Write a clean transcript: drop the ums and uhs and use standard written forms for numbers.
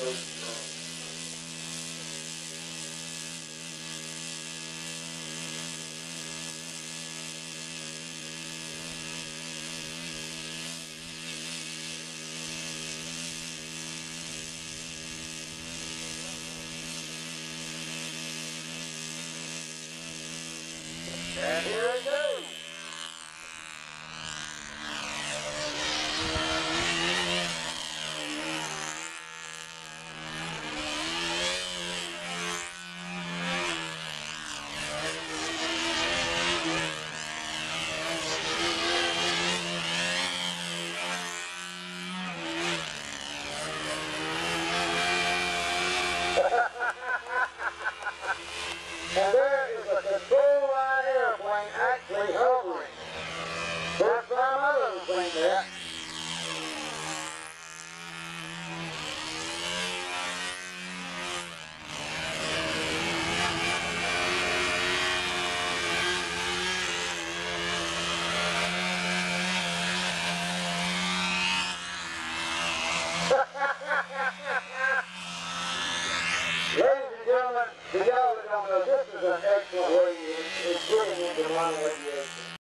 And here it goes. And there is a control line airplane actually hovering. First time I've ever seen that. Ladies and gentlemen, to y'all that don't know, this is an excellent way it's getting into runway aviation.